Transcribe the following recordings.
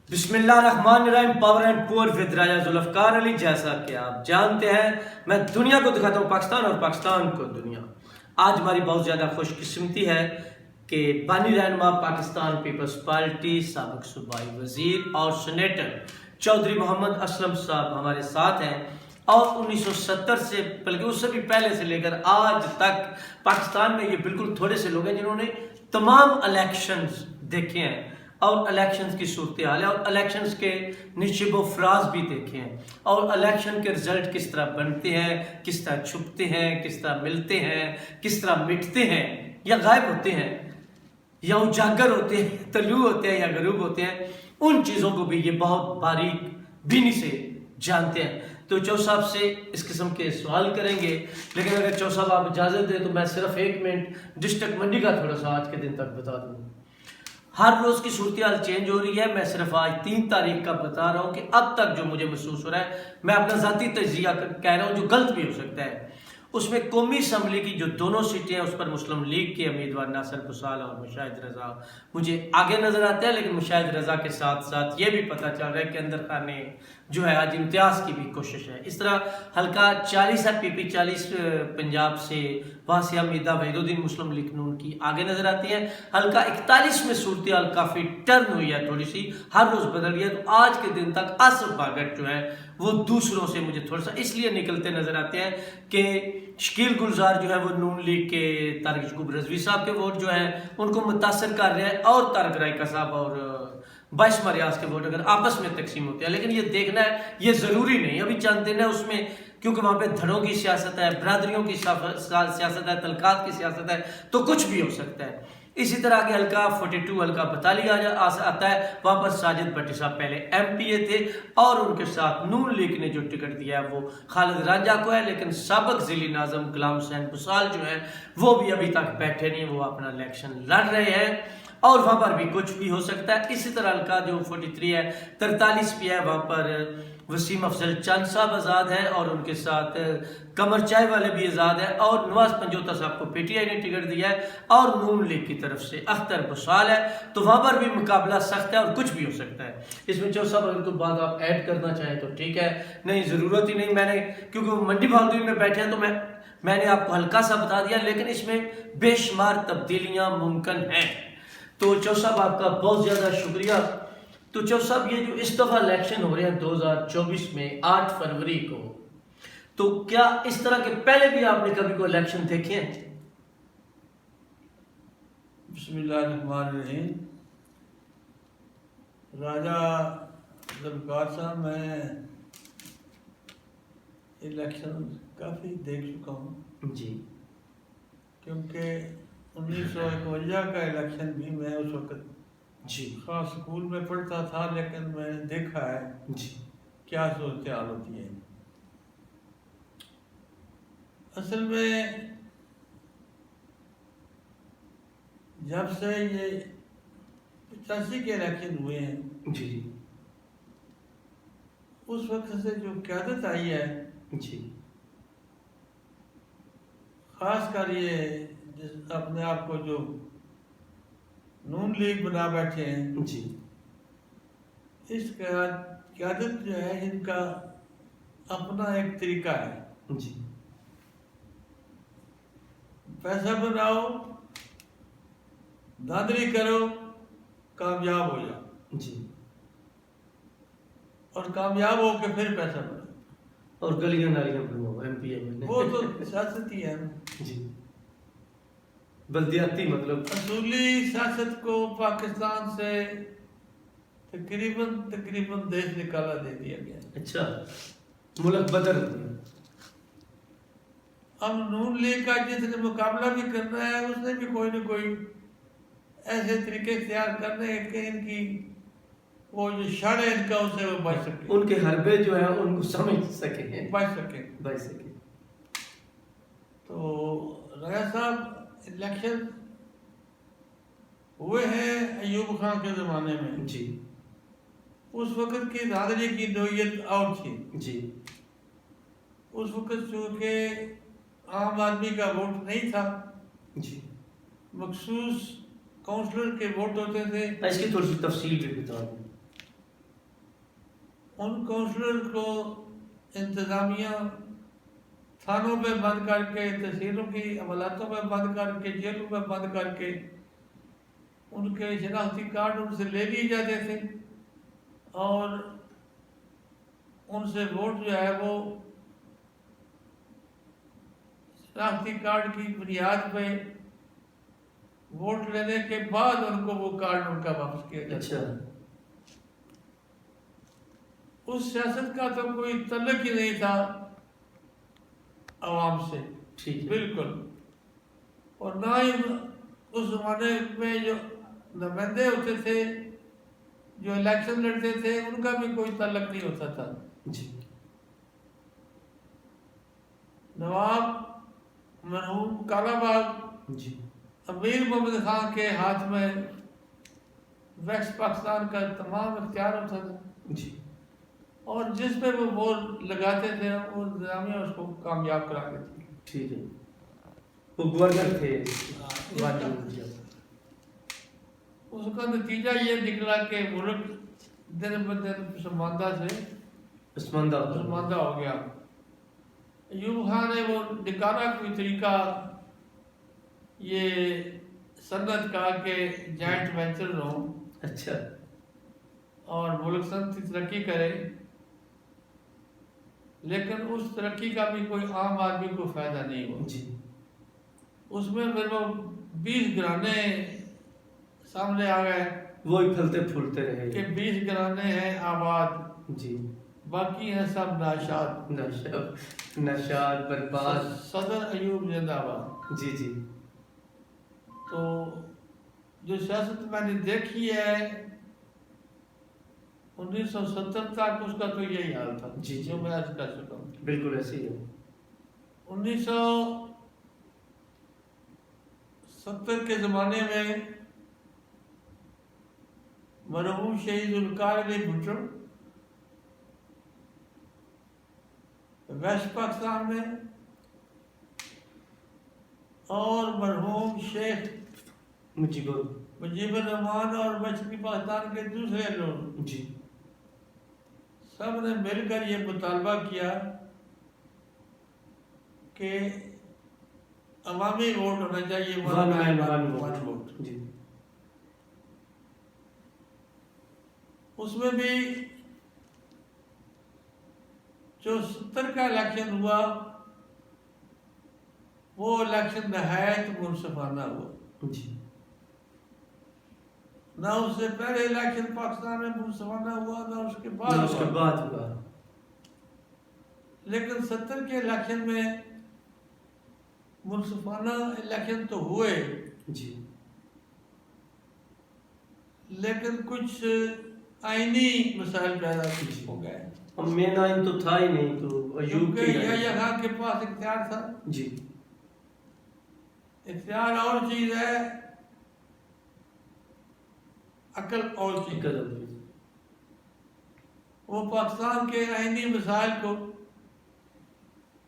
بسم اللہ الرحمن الرحیم. پاور اینڈ پور ود راجہ ذوالفقار علی. جیسا کہ آپ جانتے ہیں میں دنیا کو دکھاتا ہوں پاکستان اور پاکستان کو دنیا. آج ہماری بہت زیادہ خوش قسمتی ہے کہ بانی رہنما پاکستان پیپلز پارٹی سابق صوبائی وزیر اور سینیٹر چودھری محمد اسلم صاحب ہمارے ساتھ ہیں. اور 1970 سے بلکہ اس سے بھی پہلے سے لے کر آج تک پاکستان میں یہ بالکل تھوڑے سے لوگ ہیں جنہوں نے تمام الیکشنز دیکھے ہیں اور الیکشنز کی صورتحال ہے اور الیکشنز کے نشیب و فراز بھی دیکھے ہیں اور الیکشن کے رزلٹ کس طرح بنتے ہیں, کس طرح چھپتے ہیں, کس طرح ملتے ہیں, کس طرح مٹتے ہیں یا غائب ہوتے ہیں یا اجاگر ہوتے ہیں, طلوع ہوتے ہیں یا غروب ہوتے ہیں. ان چیزوں کو بھی یہ بہت باریک بینی سے جانتے ہیں. تو چو صاحب سے اس قسم کے سوال کریں گے, لیکن اگر چو صاحب آپ اجازت دیں تو میں صرف 1 منٹ ڈسٹرکٹ منڈی کا تھوڑا سا آج کے دن تک بتا دوں. ہر روز کی صورتحال چینج ہو رہی ہے. میں صرف آج 3 تاریخ کا بتا رہا ہوں کہ اب تک جو مجھے محسوس ہو رہا ہے, میں اپنا ذاتی تجزیہ کہہ رہا ہوں جو غلط بھی ہو سکتا ہے. اس میں قومی اسمبلی کی جو دونوں سیٹیں ہیں اس پر مسلم لیگ کے امیدوار ناصر بسال اور مشاہد رضا مجھے آگے نظر آتے ہیں, لیکن مشاہد رضا کے ساتھ ساتھ یہ بھی پتہ چل رہا ہے کہ اندر خانے جو ہے آج امتیاز کی بھی کوشش ہے. اس طرح حلقہ 40 ہے پی پی 40 پنجاب سے, وہاں سے حمیدہ وحید الدین مسلم لیگ نون کی آگے نظر آتی ہے. حلقہ 41 میں صورتحال کافی ٹرن ہوئی ہے, تھوڑی سی ہر روز بدل رہی ہے. تو آج کے دن تک آصف باگٹ جو ہے وہ دوسروں سے مجھے تھوڑا سا اس لیے نکلتے نظر آتے ہیں کہ شکیل گلزار جو ہے وہ نون لیگ کے طارق یعقوب رضوی صاحب کے ووٹ جو ہیں ان کو متاثر کر رہے ہیں, اور طارق رائکا صاحب اور بائشما ریاض کے ووٹ اگر آپس میں تقسیم ہوتے ہیں. لیکن یہ دیکھنا ہے, یہ ضروری نہیں, ابھی چند دن ہے اس میں, کیونکہ وہاں پہ دھڑوں کی سیاست ہے, برادریوں کی سیاست ہے, تلقات کی سیاست ہے, تو کچھ بھی ہو سکتا ہے. اسی طرح کے حلقہ 42 حلقہ بتالی آتا ہے, وہاں پر ساجد بھٹی صاحب پہلے ایم پی اے تھے اور ان کے ساتھ نون لیگ نے جو ٹکٹ دیا ہے وہ خالد راجہ کو ہے. لیکن سابق ضلعی ناظم غلام حسین بسال جو ہیں وہ بھی ابھی تک بیٹھے نہیں, وہ اپنا الیکشن لڑ رہے ہیں اور وہاں پر بھی کچھ بھی ہو سکتا ہے. اسی طرح حلقہ جو 43 ہے 43 بھی ہے, وہاں پر وسیم افضل چند صاحب آزاد ہیں اور ان کے ساتھ قمر چائے والے بھی آزاد ہیں, اور نواز پنجوتا صاحب کو پی ٹی آئی نے ٹکٹ دیا ہے اور نون لیگ کی طرف سے اختر بسال ہے. تو وہاں پر بھی مقابلہ سخت ہے اور کچھ بھی ہو سکتا ہے. اس میں جو صاحب اگر کوئی بات آپ ایڈ کرنا چاہیں تو ٹھیک ہے, نہیں ضرورت ہی نہیں. میں نے کیونکہ وہ منڈی بہادری میں بیٹھے ہیں تو میں نے آپ کو ہلکا سا بتا دیا, لیکن اس میں بے شمار تبدیلیاں ممکن ہیں. تو چو صاحب آپ کا بہت زیادہ شکریہ. تو چو صاحب یہ جو اس دفعہ الیکشن ہو رہے ہیں 2024 میں 8 فروری کو, تو کیا اس طرح کے پہلے بھی آپ نے کبھی کوئی الیکشن دیکھے ہیں؟ بسم اللہ الرحمن الرحیم. راجہ ذوالفقار صاحب, میں الیکشن کافی دیکھ چکا ہوں جی, کیونکہ 1951 کا الیکشن بھی میں اس وقت جی, خاص اسکول میں پڑھتا تھا, لیکن میں نے دیکھا ہے جی, کیا صورتحال ہوتی ہے. اصل میں جب سے یہ 85 کے الیکشن ہوئے ہیں, جی, اس وقت سے جو قیادت آئی ہے, جی, خاص کر یہ اپنے آپ کو جو نون لیگ بنا بیٹھے ہیں, جی, اس قیادت جو ہے ان کا اپنا ایک طریقہ ہے. جی, پیسہ بناؤ, دھاندلی کرو, کامیاب ہو جاؤ, جی, اور کامیاب ہو کے پھر پیسہ بناؤ, اور گلیاں نالیاں بنواؤ ایم پی اے میں. وہ تو سیاست ہی ہے. جی, بلدیاتی مطلب اصولی سیاست کو پاکستان سے تقریباً دیش نکالا دے دیا گیا. اچھا, ملک بدل دیا. اب نون لیگ کا جس نے مقابلہ بھی کرنا ہے اس نے بھی کوئی نہ کوئی ایسے طریقے اختیار کرنے ہیں کہ ان کی وہ جو شر ہے ان کا اسے وہ بچ سکے, ان کے حربے جو ہیں ان کو سمجھ سکیں, بچ سکے. تو راجہ صاحب الیکشن ہوئے ہیں ایوب خان کے زمانے میں. جی, اس وقت کی دھاندلی کی نوعیت اور تھی. جی, اس وقت چونکہ عام آدمی کا ووٹ نہیں تھا, جی, مخصوص کونسلر کے ووٹ ہوتے تھے. اس کی تھوڑی سی تفصیل بھی بتا دیں. ان کونسلر کو انتظامیہ تھانوں میں بند کر کے، تحصیلوں کی عملاتوں میں بند کر کے، جیلوں میں بند کر کے ان کے شناختی کارڈ ان سے لے لیے جاتے تھے اور ان سے ووٹ جو ہے وہ شناختی کارڈ کی بنیاد پہ ووٹ لینے کے بعد ان کو وہ کارڈ ان کا واپس کیا جاتا اچھا اس سیاست کا تو کوئی تعلق ہی نہیں تھا عوام سے، ٹھیک ہے بالکل. اور نہ ہی اس زمانے میں جو نمائندے ہوتے تھے جو الیکشن لڑتے تھے ان کا بھی کوئی تعلق نہیں ہوتا تھا. جی نواب مرحوم کالا باغ جی امیر محمد خان کے ہاتھ میں ویسٹ پاکستان کا تمام اختیار ہوتا تھا جی اور جس پہ وہ ووٹ لگاتے تھے وہ انتظامیہ اس کو کامیاب کرا دیتی. ٹھیک ہے وہ گورنر تھے اس کا نتیجہ یہ نکلا کہ ملک دن بدن پسماندہ سے پسماندہ ہو گیا. ایوب خان نے وہ نکالا کوئی طریقہ یہ صنعت کا کہ جائنٹ وینچر ہوں اچھا اور ملک صنعتی ترقی کرے، لیکن اس ترقی کا بھی کوئی عام آدمی کو فائدہ نہیں ہوا. جی اس میں پھر وہ 20 گھرانے سامنے آ گئے وہی پھلتے پھولتے رہے کہ 20 گھرانے ہیں آباد، جی باقی ہیں سب ناشاد. نشاد برباد. صدر ایوب زندہ باد. جی جی تو جو سیاست میں نے دیکھی ہے 1970 تک اس کا تو یہی حال تھا جی جو میں آج کر چکا ہوں. بالکل ایسے ہی ہے. 1970 کے زمانے میں مرحوم شہید ذوالفقار علی بھٹو ویسٹ پاکستان میں اور مرحوم شیخ مجیب الرحمان اور مشرقی پاکستان کے دوسرے لوگ جی سب نے مل کر یہ مطالبہ کیا کہ عوامی ووٹ ہونا چاہیے. ون مین ون ووٹ. ووٹ. جی اس میں بھی جو 70 کا الیکشن ہوا وہ الیکشن نہایت منصفانہ ہوا. جی نہ اس سے پہلے الیکشن پاکستان میں منصفانہ ہوا نہ اس کے بعد اس کے بعد ہوا. لیکن 70 کے الیکشن میں منصفانہ الیکشن تو ہوئے جی لیکن کچھ آئینی مسائل پیدا ہو گئے. مین آئین تو تھا ہی نہیں تو ایوب کیونکہ یحییٰ خان کے پاس اختیار تھا. جی اختیار اور چیز ہے، عقل اور چیز. وہ پاکستان کے آئینی مسائل کو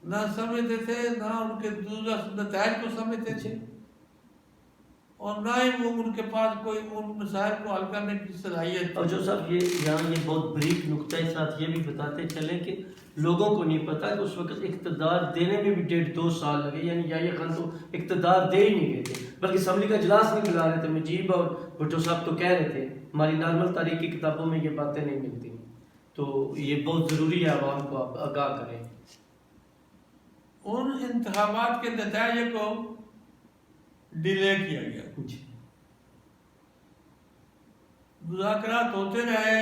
نہ سمجھتے تھے نہ ان کے دوسرے نتائج کو سمجھتے تھے اور نہ ہی وہ ان کے پاس کوئی ان مسائل کو حل کرنے کی صلاحیت. اور جو صاحب یہ بہت بریک نقطہ ہے، ساتھ یہ بھی بتاتے چلیں کہ لوگوں کو نہیں پتا کہ اس وقت اقتدار دینے میں بھی 1.5-2 سال لگے. یعنی یحییٰ خان تو اقتدار دے ہی نہیں گئے تھے بلکہ اسمبلی کا اجلاس نہیں بلا رہے تھے. مجیب اور بھٹو صاحب تو کہہ رہے تھے، ہماری نارمل تاریخ کی کتابوں میں یہ باتیں نہیں ملتی. تو یہ بہت ضروری ہے عوام کو آپ آگاہ کریں. ان انتخابات کے نتائج کو ڈیلے کیا گیا. جی مذاکرات ہوتے رہے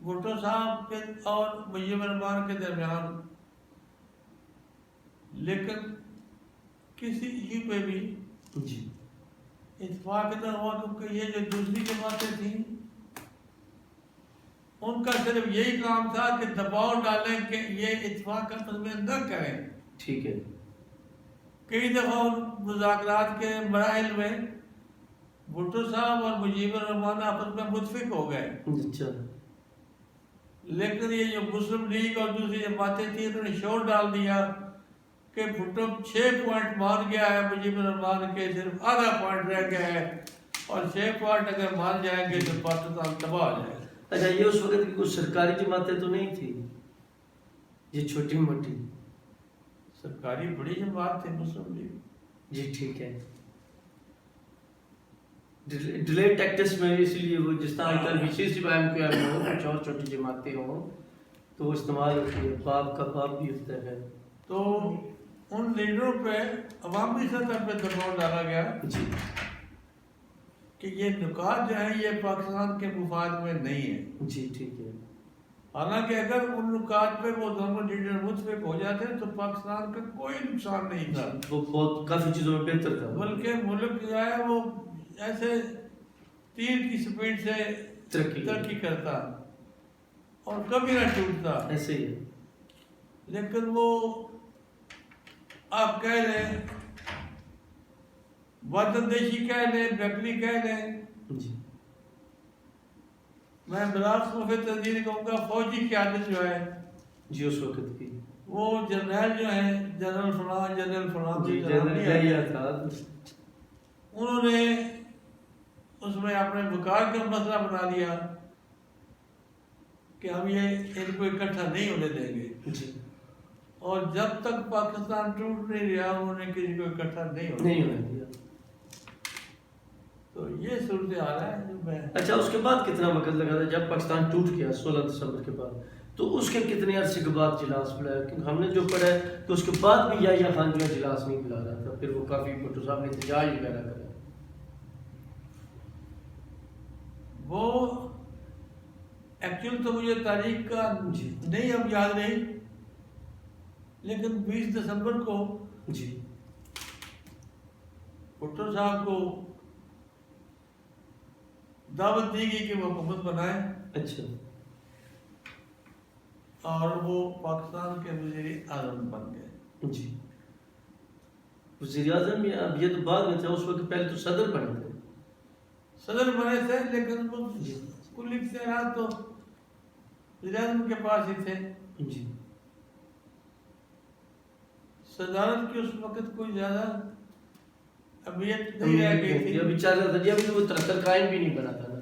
بھٹو صاحب کے اور مجیب الرحمان کے درمیان، لیکن کسی ایشو پہ بھی جی اتفاق نہ ہوا کیونکہ یہ جو دوسری جماعتیں تھیں ان کا صرف یہی کام تھا کہ دباؤ ڈالیں کہ یہ اتفاق کا نہ کریں. ٹھیک ہے. کئی دفعہ مذاکرات کے مراحل میں بھٹو صاحب اور مجیب الرحمان آپس میں متفق ہو گئے. اچھا لیکن یہ جو مسلم لیگ اور دوسری جماعتیں تھیں انہوں نے شور ڈال دیا کہ بھٹو 6 پوائنٹ مان گیا ہے، مجیب الرحمان کے صرف آدھا پوائنٹ رہ گیا ہے اور 6 پوائنٹ اگر مان جائیں گے تو پاکستان تباہ ہو جائے گا. اچھا یہ اس وقت کی کچھ سرکاری جماعتیں تو نہیں تھی، یہ چھوٹی موٹی؟ سرکاری بڑی جماعت تھی مسلم لیگ. جی ٹھیک ہے. ڈیلیٹ ٹیکٹس میں اس لیے وہ جس طرح کل وشیش ایم کیو ایم ہو کچھ اور چھوٹی جماعتیں ہوں تو وہ استعمال ہوتی ہے، باپ کا باپ بھی ہوتا ہے. تو ان لیڈروں پہ عوامی سطح پہ دباؤ ڈالا گیا جی کہ یہ نکات جو ہیں یہ پاکستان کے مفاد میں نہیں ہے. جی ٹھیک ہے. حالانکہ اگر ان نکات پہ وہ دونوں لیڈر متفق ہو جاتے تو پاکستان کا کوئی نقصان نہیں تھا، وہ بہت کافی چیزوں میں بہتر تھا، بلکہ ملک جو ہے وہ ایسے تیر کی سپیڈ سے ترقی کرتا اور کبھی نہ ٹوٹتا. ایسے ہی ہے. لیکن وہ آپ کہہ لیں وطن دیشی کہہ لیں بکلی کہہ لیں، جی میں بلاس صوفے تنظیر کہوں گا فوجی قیادت جو ہے جی اس وقت کی وہ جنرل جو ہیں جنرل فلان جنرل فلان جی جو نام لیا گیا تھا، انہوں نے اس میں اپنے وقار کا مسئلہ بنا لیا کہ ہم یہ ان کو اکٹھا نہیں ہونے دیں گے. جی اور جب تک پاکستان ٹوٹ نہیں رہا انہوں نے کسی کو اکٹھا نہیں ہونے دیا. تو یہ صورتحال ہے جو میں. اچھا اس کے بعد کتنا وقت لگا تھا جب پاکستان ٹوٹ گیا 16 دسمبر کے بعد، تو اس کے کتنے عرصے کے بعد اجلاس بلایا؟ کیونکہ ہم نے جو پڑھا ہے کہ اس کے بعد بھی یحییٰ خان جو اجلاس نہیں بلا رہا تھا، پھر وہ کافی بھٹو صاحب نے احتجاج وغیرہ کرا. وہ ایکچوئل تو مجھے تاریخ کا نہیں اب یاد نہیں، لیکن 20 دسمبر کو جی بھٹو صاحب کو دعوت دی گئی کہ وہ حکومت بنائے. اچھا. اور وہ پاکستان کے وزیر اعظم بن گئے. جی وزیر اعظم یہ تو بعد میں تھا، اس وقت پہلے تو صدر بنے تھے. صدر بنے تھے لیکن وہ کل اختیارات تو وزیر اعظم کے پاس ہی تھے. جی صدارت کی اس وقت کوئی زیادہ اہمیت نہیں رہ گئی تھی. ابھی چل رہا تھا جی، ابھی تو وہ 73 قائم بھی نہیں بنا تھا نا.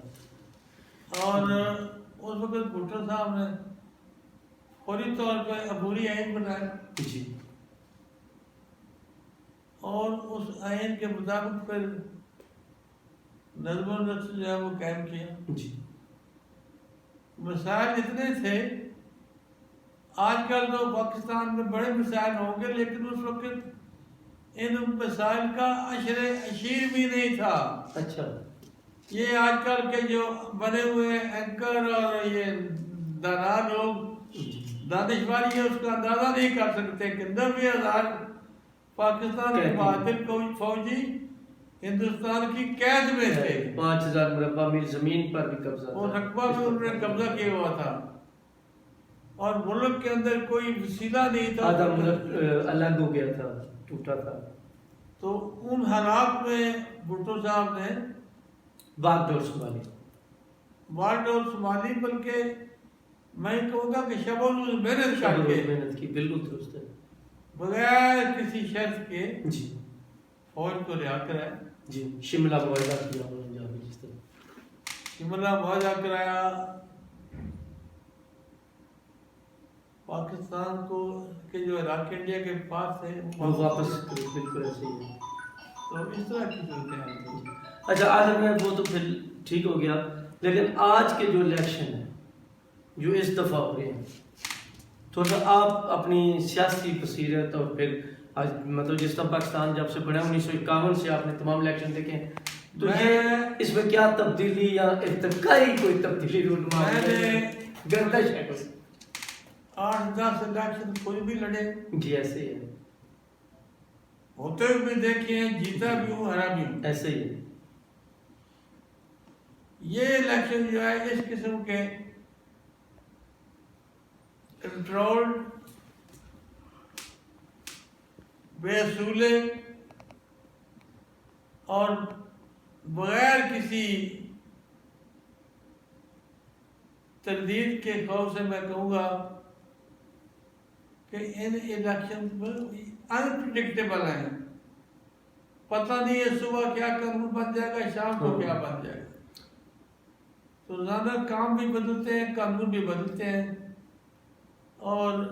اور اس وقت بھٹو صاحب نے فوری طور پہ عبوری آئین بنایا. جی اور اس آئین کے مطابق پھر نظم و نسق جو ہے وہ قائم کیا. جی مسائل اتنے تھے، آج کل تو پاکستان میں بڑے مسائل ہوں گے لیکن اس وقت ان مسائل کا عشر اشیر بھی نہیں تھا. اچھا. یہ آج کل کے جو بنے ہوئے اینکر اور یہ دانا لوگ دانشواری ہے اس کا اندازہ نہیں کر سکتے کہ 90,000 پاکستان کے بہادر فوجی ہندوستان کی قید میں تھے. 5,000 مربع میل زمین پر بھی قبضہ تھا، اور رقبہ بھی انہوں نے قبضہ کیا ہوا تھا اور ملک کے اندر کوئی وسیلہ نہیں تھا. آدھا ملک الگ ہو گیا تھا، ٹوٹا تھا. تو ان حالات میں بھٹو صاحب نے باغ ڈور سنبھالی. وارڈ اور سنبھالی، بلکہ میں کہوں گا کہ شب و روز محنت کر کے محنت کی. بالکل درست ہے. بغیر کسی شرط کے جی فوج کو رہا کرایا. جی شملہ معاہدہ کیا انہوں نے جا کے جس طرح شملہ معاہدہ کرایا. پاکستان کو کے جو عراق انڈیا کے پاس تھے وہ واپس بالکل ایسے ہی ہے. تو اس طرح کی صورتحال تھی. اچھا آخر میں وہ تو پھر ٹھیک ہو گیا، لیکن آج کے جو الیکشن ہیں جو اس دفعہ ہو رہے ہیں، تھوڑا سا آپ اپنی سیاسی بصیرت اور پھر آج مطلب جس طرح پاکستان جب سے بنا 1951 سے آپ نے تمام الیکشن دیکھے ہیں، تو یہ اس میں کیا تبدیلی یا ارتقائی کوئی تبدیلی رونما گردش ہے کوئی؟ 8-10 الیکشن کوئی بھی لڑے جی ایسے ہی ہے. ہوتے ہوئے بھی دیکھے ہیں، جیتا بھی ہوں ہرا بھی ہوں. ایسے ہی ہے. یہ الیکشن جو ہے اس قسم کے کنٹرول بے اصولے اور بغیر کسی تردید کے خوف سے میں کہوں گا کہ ان الیکشن انپریڈکٹیبل ہیں. پتہ نہیں ہے صبح کیا قانون بن جائے گا، شام کو کیا بن جائے گا. تو روزانہ کام بھی بدلتے ہیں، قانون بھی بدلتے ہیں، اور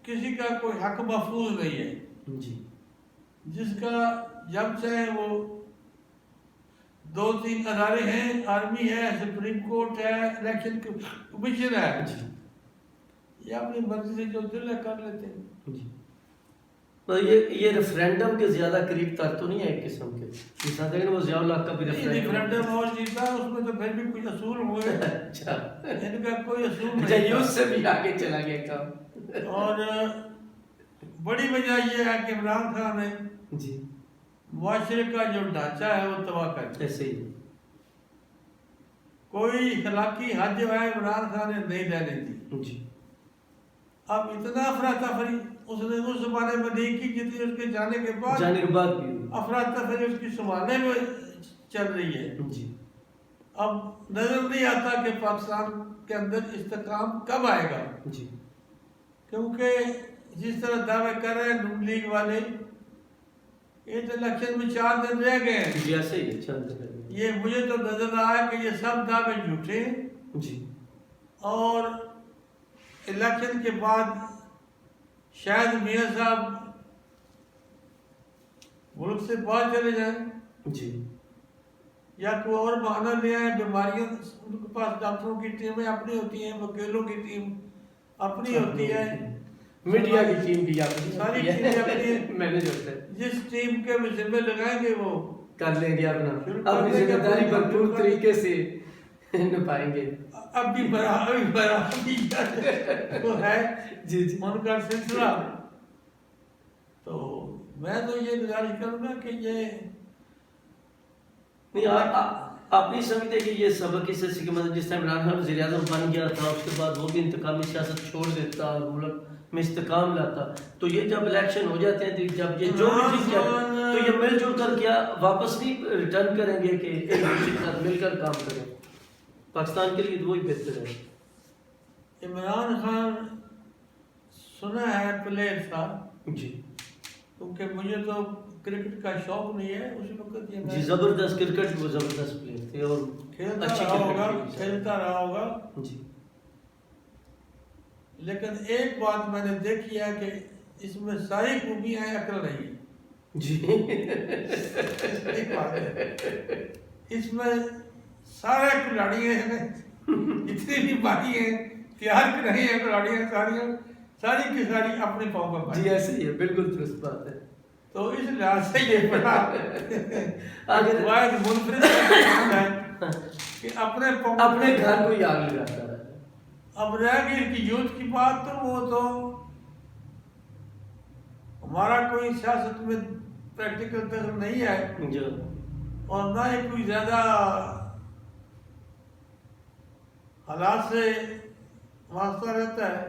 کسی کا کوئی حق محفوظ نہیں ہے۔ جی جس کا جب سے وہ 2-3 ادارے ہیں، آرمی ہے، سپریم کورٹ ہے، الیکشن کمیشن ہے، جی یہ اپنی مرضی سے جو دل ہے کر لیتے ہیں۔ جی یہ ریفرینڈم کے زیادہ قریب تر تو نہیں ہے ایک قسم کے، مثال دیکھیں وہ ضیاء اللہ کا بھی ریفرینڈم اور جیتا اس میں تو پھر بھی کچھ اصول ہوئے، اچھا ان کا کوئی اصول اچھا نہیں یوز تھا۔ سے بھی آگے چلا گیا کام۔ اور بڑی وجہ یہ ہے کہ عمران خان نے جی معاشرے کا جو ڈھانچہ ہے وہ تباہ کر دیا۔ ایسے ہی کوئی اخلاقی حد جو ہے عمران خان نے نہیں رہنے دی۔ جی اب اتنا افراتفری اس نے اس زمانے میں نہیں کی جتنی اس کے جانے کے بعد جانے کے بعد بھی افراتفری اس کی سنبھالنے میں چل رہی ہے۔ جی اب نظر نہیں آتا کہ پاکستان کے اندر استحکام کب آئے گا، جی کیونکہ جس طرح دعوے کر رہے ہیں نون لیگ والے، اس الیکشن میں 4 دن رہ گئے ہیں، جی ایسے ہی چند یہ مجھے تو نظر آیا کہ یہ سب دعوے جھوٹے ہیں، جی اور الیکشن کے بعد شاید میاں صاحب ملک سے باہر چلے جائیں جی یا کوئی اور بہانہ لے آئیں۔ بیماریاں ان کے پاس ڈاکٹروں کی ٹیمیں اپنی ہوتی ہیں، وکیلوں کی ٹیم اپنی ہوتی ہے، میڈیا کی ٹیم بھی اپنی ساری ٹیمیں اپنی ہیں۔ مینیجر سے جس ٹیم کے ذمہ لگائیں گے وہ کر لیں گے شروع اپنا کر اپنی دیں گے، ذمہ داری بھرپور طریقے سے نبھائیں گے۔ اب بھی برابری وہ ہے جی جی ان کا سلسلہ۔ تو میں تو یہ گزارش کروں گا کہ یہ نہیں آپ نہیں سمجھتے کہ یہ سبق اس سے کہ مطلب جس ٹائم عمران خان وزیر اعظم بن گیا تھا اس کے بعد وہ بھی انتقامی سیاست چھوڑ دیتا اور ملک میں استحکام لاتا، تو یہ جب الیکشن ہو جاتے ہیں تو جب یہ جو بھی چیز تو یہ مل جل کر کیا واپس نہیں ریٹرن کریں گے کہ ایک دوسرے کے ساتھ مل کر کام کریں؟ پاکستان کے لیے تو وہی بہتر ہے۔ عمران خان سنا ہے پلیئر تھا، جی کیونکہ مجھے تو کرکٹ کا شوق نہیں ہے، اس وقت یہ جی زبردست کرکٹ وہ زبردست پلیئر تھے اور اچھی کھیلتا رہا ہوگا، جی لیکن ایک بات میں نے دیکھی ہے کہ اس میں ساری خوبیاں ہیں، عقل نہیں جی ایک بات ہے، اس میں سارے کھلاڑی ہیں جتنے بھی باقی ہیں تیار کر رہے ہیں کھلاڑی ہیں، ساری کی ساری اپنے پاؤں پر جی ایسے ہی ہے، بالکل درست بات ہے۔ تو اس لحاظ سے یہ بڑا اگر واحد منفرد کام ہے کہ اپنے گھر کو ہی آگ لگاتا ہے۔ اب رہ گئی کی یوتھ کی بات، تو وہ تو ہمارا کوئی سیاست میں پریکٹیکل دخل نہیں ہے جو اور نہ ہی کوئی زیادہ حالات سے واسطہ رہتا ہے،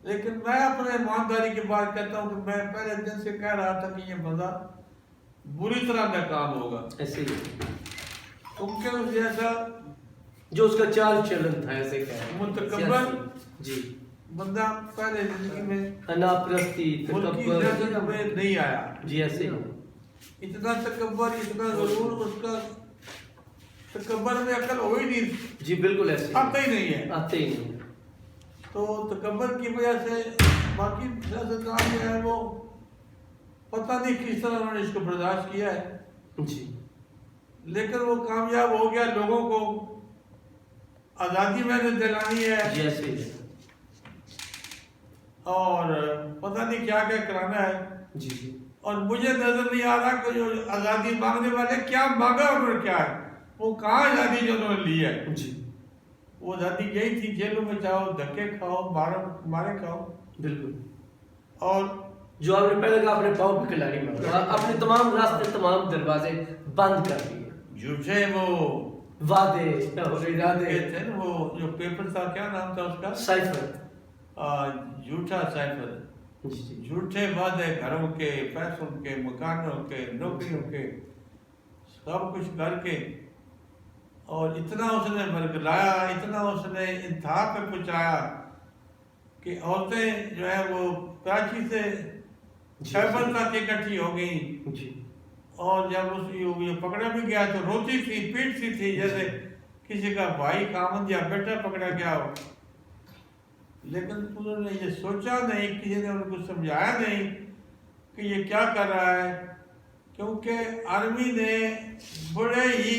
لیکن میں اپنے ایمانداری کی بات کہتا ہوں کہ میں پہلے دن سے کہہ رہا تھا کہ یہ بندہ بری طرح ناکام ہوگا، ایسے ہی کیونکہ اس جیسا جو اس کا چال چلن تھا ایسے متکبر جی بندہ پہلے زندگی میں انا پرستی ملکی سیاست میں نہیں آیا۔ جی ایسے ہی اتنا تکبر، اتنا غرور، اس کا تکبر میں عقل ہو ہی نہیں، جی بالکل ایسے آتا ہی نہیں ہے۔ آتے ہی نہیں۔ تو تکبر کی وجہ سے باقی سیاستدان جو ہے وہ پتہ نہیں کس طرح انہوں نے اس کو برداشت کیا ہے، جی لیکن وہ کامیاب ہو گیا، لوگوں کو آزادی میں نے دلانی ہے جی ایسے ہی اور پتہ نہیں کیا کیا کرانا ہے، جی جی اور مجھے نظر نہیں آ رہا کہ جو آزادی مانگنے والے کیا مانگا انہوں نے، کیا ہے وہ کہاں آزادی جو انہوں نے لی ہے۔ جی وہ آزادی یہی تھی جیلوں میں جاؤ، دھکے کھاؤ، مارے کھاؤ، بالکل اور جو آپ نے پہلے کہا اپنے پاؤں پہ کھلاڑی مارا، اپنے تمام راستے تمام دروازے بند کر دیے، جھوٹے وہ وعدے اور ارادے تھے نا، وہ جو پیپر تھا کیا نام تھا اس کا، سائفر جھوٹا سائفر، جی جی جھوٹے وعدے، گھروں کے، پیسوں کے، مکانوں کے، نوکریوں کے، سب کچھ کر کے، اور اتنا اس نے برگلایا، اتنا اس نے انتہا پہ پہنچایا کہ عورتیں جو ہے وہ کراچی سے خیبر تک اکٹھی ہو گئیں، جی اور جب اس یہ پکڑا بھی گیا تو روتی تھی، پیٹتی تھی، جیسے کسی کا بھائی خامد یا بیٹا پکڑا گیا ہو، لیکن انہوں نے یہ سوچا نہیں، کسی نے ان کو سمجھایا نہیں کہ یہ کیا کر رہا ہے، کیونکہ آرمی نے بڑے ہی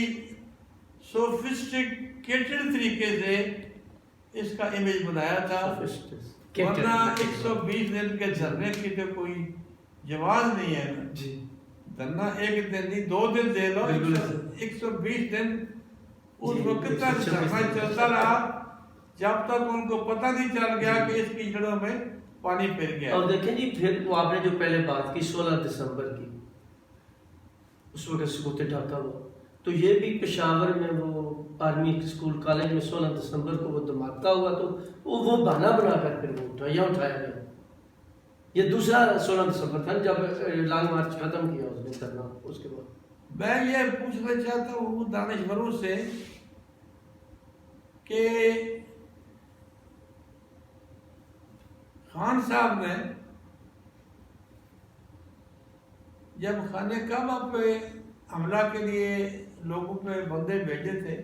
سوفسٹیکیٹڈ طریقے سے اس کا امیج بنایا تھا، ورنہ 120 دن کے دھرنے کی تو کوئی جواز نہیں ہے نا جی، دھرنا ایک دن نہیں 2 دن دے لو، 120 دن اس وقت تک دھرنا چلتا رہا جب تک ان کو پتہ نہیں چل گیا کہ اس کی جڑوں میں پانی پھر گیا۔ اور دیکھیں جی پھر وہ آپ نے جو پہلے بات کی 16 دسمبر کی، اس وقت سکوت ڈھاکہ ہوا، تو یہ بھی پشاور میں وہ آرمی اسکول کالج میں 16 دسمبر کو وہ دھماکہ ہوا، تو وہ بہانہ بنا کر پھر وہ اٹھایا گیا۔ یہ دوسرا 16 دسمبر تھا جب لانگ مارچ ختم کیا اس نے کرنا۔ اس کے بعد میں یہ پوچھنا چاہتا ہوں دانشوروں سے کہ خان صاحب نے جب خانہ کعبہ پہ حملہ کے لیے لوگوں پہ بندے بھیجے تھے،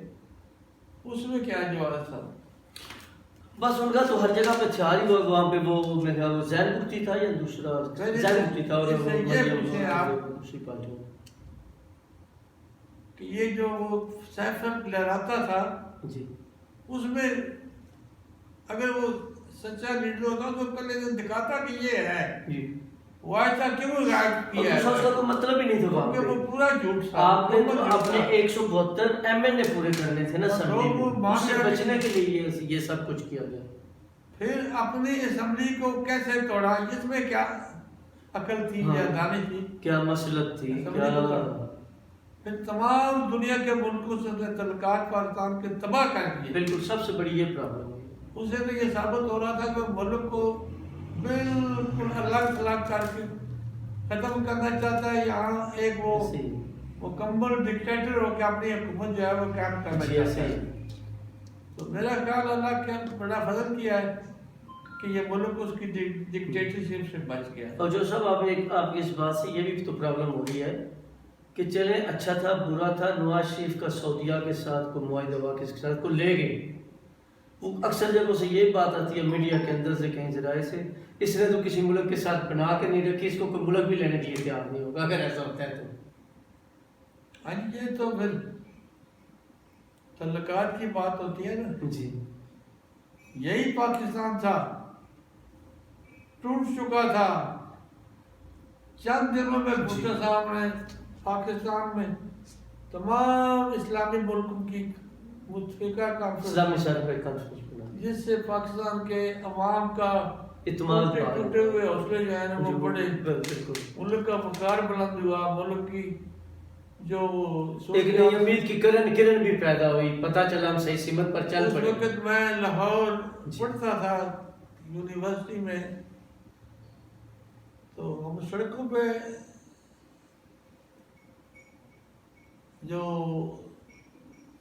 اس میں کیا جواز تھا؟ بس ان کا تو ہر جگہ پہ ہتھیار ہی ہوا، وہاں پہ وہ میرے خیال میں زین مفتی تھا یا دوسرا زین مفتی تھا، اور اس سے یہ پوچھیں آپ دوسری پارٹی کہ یہ جو وہ سیف لہراتا تھا جی اس میں اگر وہ سچا لیڈر ہوتا تو پہلے دن دکھاتا کہ یہ ہے، جی، وہ ایسا کیوں غائب کیا دوسرا اس کا کوئی مطلب ہی نہیں تھا وہاں کیونکہ پہ۔ وہ پورا جھوٹ تھا۔ آپ نے تو اپنے 172 ایم این اے پورے کرنے تھے نا سنڈے میں، اس سے بچنے کے لیے یہ سب کچھ کیا گیا۔ پھر اپنی اسمبلی کو کیسے توڑا، اس میں کیا عقل تھی یا دانش تھی، کیا مسلط تھی، کیا پھر تمام دنیا کے ملکوں سے تعلقات پاکستان کے تباہ کر دیے۔ بالکل سب سے بڑی یہ پرابلم ہے۔ اس سے تو یہ ثابت ہو رہا تھا کہ ملک کو بالکل الگ تھلگ کر کے ختم کرنا چاہتا ہے، یہاں ایک وہ مکمل ڈکٹیٹر ہو کے اپنی حکومت جو ہے وہ قائم کرنا چاہتا ہے۔ تو میرا خیال اللہ کے بڑا فضل کیا ہے کہ یہ ملک اس کی ڈکٹیٹرشپ سے بچ گیا۔ اور جو سب آپ کی اس بات سے یہ بھی تو پرابلم ہو رہی ہے کہ چلے اچھا تھا برا تھا، نواز شریف کا سعودیہ کے ساتھ کو معاہدہ ہوا کے ساتھ کو لے گئے، وہ اکثر جگہوں سے یہ بات آتی ہے میڈیا کے اندر سے کہیں ذرائع سے، اس نے تو کسی ملک کے ساتھ بنا کے نہیں رکھی، اس کو کوئی ملک بھی لینے کے لیے تیار نہیں ہوگا اگر ایسا ہوتا ہے تو۔ ہاں یہ تو پھر تعلقات کی بات ہوتی ہے نا جی، یہی پاکستان تھا، ٹوٹ چکا تھا، چند دنوں میں بھٹو صاحب نے پاکستان میں تمام اسلامی ملکوں کی متفقہ اسلامی کانفرنس بنا، جس سے پاکستان کے عوام کا اعتماد ٹوٹے ہوئے حوصلے جو ہے نا وہ بڑے، بالکل ملک کا وقار بلند ہوا، ملک کی جو ایک نئی امید کی کرن بھی پیدا ہوئی، پتہ چلا ہم صحیح سمت پر چل پڑے۔ اس وقت میں لاہور پڑھتا تھا یونیورسٹی میں، تو ہم سڑکوں پہ جو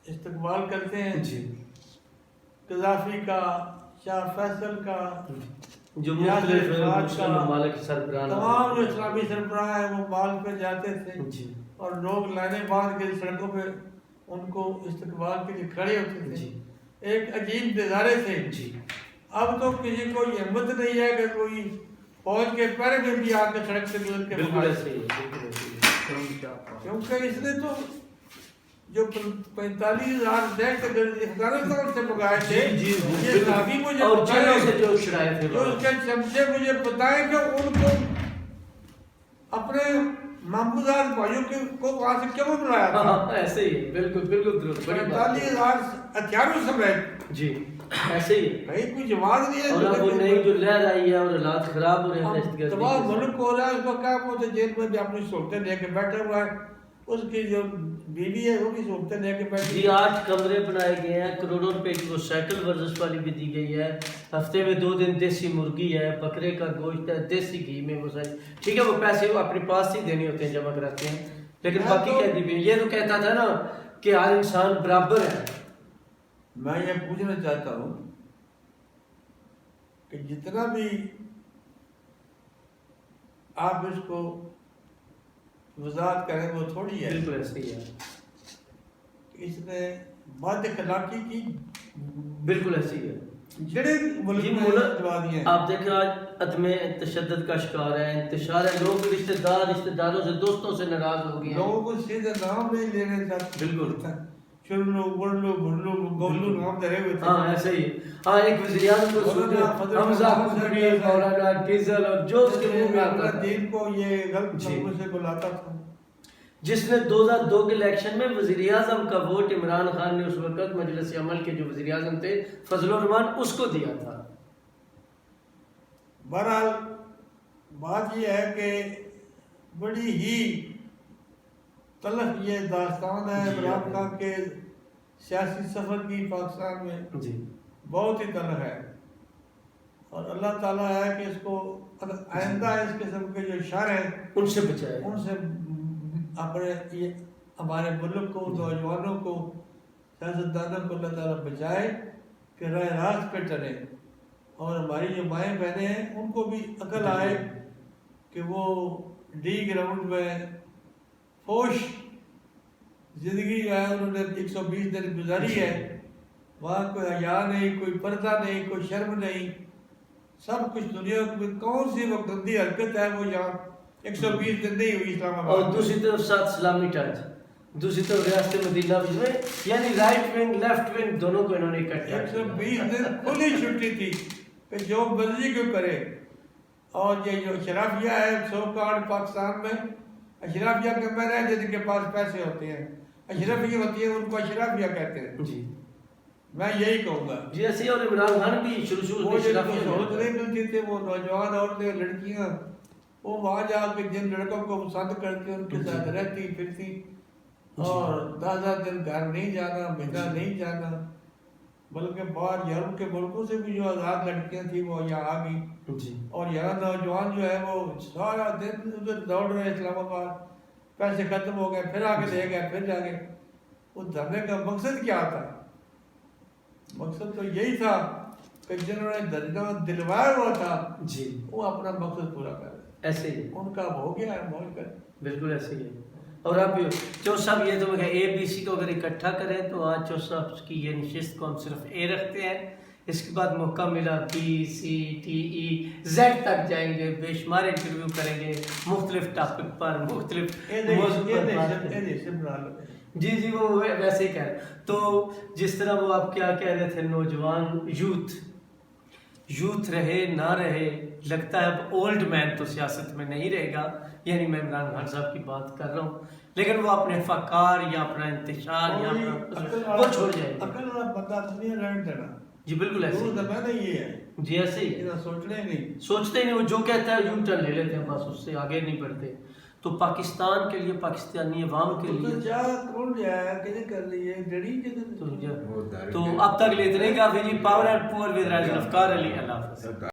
استقبال کرتے ہیں جی، قذافی کا، شاہ فیصل کا، جو مختلف مسلم ممالک سربراہ، تمام جو اسلامی سربراہ ہیں وہ مال پہ جاتے تھے جی، اور لوگ لائنیں باندھ کے سڑکوں پہ ان کو استقبال کے لیے کھڑے ہوتے تھے، جی، ایک عجیب نظارے تھے۔ جی، اب تو کسی کو یہ ہمت نہیں ہے کہ کوئی فوج کے پیرے میں بھی آ کے سڑک سے گزر کے بالکل ایسے ہی ہے، بالکل ایسے ہی ہے۔ کیونکہ اس نے تو جو 45,000 دہشت گرد افغانستان سے منگائے تھے، یہ نامی مجھے اور جنوں سے بتائیں، جو چھڑائے تھے جو اس کے چمچے مجھے بتائیں کہ ان کو اپنے محبوزات بھائیوں کو وہاں سے کیوں بلایا تھا؟ ہاں ایسے ہی ہے، بالکل بالکل درست، بڑی بات ہے۔ 45,000 ہتھیاروں سمیت، جی ایسے ہی ہے۔ کہیں کوئی جواز نہیں ہے، اور اب وہ نئی جو لہر آئی ہے اور حالات خراب ہو رہے ہیں دہشت گردی تمام کے، ملک ہو رہا ہے، اس کو کیا وہ تو جیل میں بھی اپنی سہولتیں لے کے بیٹھا ہوا ہے، اس کی جو بیوی ہے وہ بھی سہولتیں لے کے بیٹھی جی 8 کمرے بنائے گئے ہیں، کروڑوں روپے کی وہ سائیکل ورزش والی بھی دی گئی ہے، ہفتے میں 2 دن دیسی مرغی ہے، بکرے کا گوشت ہے، دیسی گھی میں وہ ساری، ٹھیک ہے وہ پیسے وہ اپنے پاس ہی دینے ہوتے ہیں، جمع کراتے ہیں، لیکن باقی کہہ دی یہ تو کہتا تھا نا کہ ہر انسان برابر ہے۔ میں یہ پوچھنا چاہتا ہوں کہ جتنا بھی آپ اس کو وضاحت کریں وہ تھوڑی ہے، بالکل ایسے ہی ہے۔ اس نے بد اخلاقی کی بالکل ایسی ہے. جڑے ملک یہ میں ملک جوانی ہیں. آپ دیکھیں آج عدم تشدد کا شکار ہے, انتشار ہے, لوگ رشتہ داروں سے دوستوں سے ناراض ہو گئے ہیں. لوگوں کو سیدھے نام نہیں لینے چاہتے. بالکل. چلو بڑلو بھلو گولو نام دے ہوئے تھے. ہاں ایسے ہی. ہاں ایک وزیر اعظم کو سوچے حمزہ قمری, مولانا ڈیزل اور جو اس کے منہ میں آتا تھا. دین کو یہ غلط ناموں سے بلاتا تھا. جس نے 2002 کے الیکشن میں وزیر اعظم کا ووٹ عمران خان نے اس وقت مجلس عمل کے جو وزیر اعظم تھے فضل الرحمان اس کو دیا تھا. بہرحال بات یہ ہے کہ بڑی ہی تلخ یہ داستان ہے عمران خان کے سیاسی سفر کی پاکستان میں. جی بہت ہی تلخ ہے, اور اللہ تعالیٰ ہے کہ اس کو آئندہ اس قسم کے جو شر ہیں ان سے بچائے, ان سے اپنے یہ ہمارے ملک کو, نوجوانوں کو, سیاستدانوں کو اللہ تعالیٰ بچائے کہ راہ راست پہ چلے, اور ہماری جو مائیں بہنیں ہیں ان کو بھی عقل آئے کہ وہ ڈی گراؤنڈ میں فوش زندگی جو ہے انہوں نے 120 دن گزاری ہے, وہاں کوئی حیا نہیں, کوئی پردہ نہیں, کوئی شرم نہیں, سب کچھ دنیا میں کون سی وہ گندی حرکت ہے وہ یہاں 120 دن نہیں ہوئی اسلام آباد. اور دوسری طرف ساتھ اسلامی ٹچ, دوسری طرف ریاست مدینہ میں, یعنی رائٹ ونگ لیفٹ ونگ دونوں کو انہوں نے اکٹھا 120 دن کھلی چھٹی تھی کہ جو مرضی کو کرے. اور یہ جو اشرافیہ ہے سو کارڈ پاکستان میں, اشرافیہ کے میں ہیں جن کے پاس پیسے ہوتے ہیں, اشرافیہ ہوتی ہے ان کو اشرافیہ کہتے ہیں. جی میں یہی کہوں گا. جی ایسے, اور عمران خان بھی شروع وہ میں جن کو سہولت نہیں ملتی تھی, وہ نوجوان عورتیں لڑکیاں وہ وہاں جا کے جن لڑکوں کو پسند کرتی ان کے ساتھ رہتی پھرتی, اور 10 دن گھر نہیں جانا, مہینہ نہیں جانا, بلکہ باہر یورپ کے ملکوں سے بھی جو آزاد لڑکیاں تھیں وہ یہاں آ گئی. اور یہاں نوجوان جو ہے وہ سارا دن ادھر دوڑ رہے اسلام آباد, پیسے ختم ہو گئے, پھر آگے لے گئے, پھر جا گئے. اس دھرنے کا مقصد کیا تھا؟ مقصد تو یہی تھا کہ جنہوں نے دھرنا دلوایا ہوا تھا جی وہ اپنا مقصد پورا کر رہے. ایسے ہی ان کا ہو گیا ہے, موج کر. بالکل ایسے ہی. اور اب چو صاحب یہ تو میں اے بی سی کو اگر اکٹھا کریں تو آج چو صاحب کی یہ نشست کو ہم صرف اے رکھتے ہیں, اس کے بعد موقع ملا B C T E Z تک جائیں گے, بے شمار انٹرویو کریں گے مختلف ٹاپک پر, مختلف موضوع پر بات کریں گے. جی جی وہ ویسے ہی کہہ رہے. تو جس طرح وہ آپ کیا کہہ رہے تھے, نوجوان یوتھ رہے نہ رہے, لگتا ہے اب اولڈ مین تو سیاست میں نہیں رہے گا, یعنی میں عمران خان صاحب کی بات کر رہا ہوں, لیکن وہ اپنے فقار یا اپنا انتشار یا اپنا وہ چھوڑ جائے گا. عقل والا بندہ دنیا رہن دینا. جی بالکل ایسے ہی یہ ہے. جی ایسے ہی سوچنا ہی نہیں, سوچتے ہی نہیں, وہ جو کہتا ہے یوں ٹرن لے لیتے ہیں, بس اس سے آگے نہیں بڑھتے. تو پاکستان کے لیے, پاکستانی عوام کے لیے تو اب تک لیتے نہیں کافی. جی پاور اینڈ پور ود راج افکار علی, اللہ حافظ.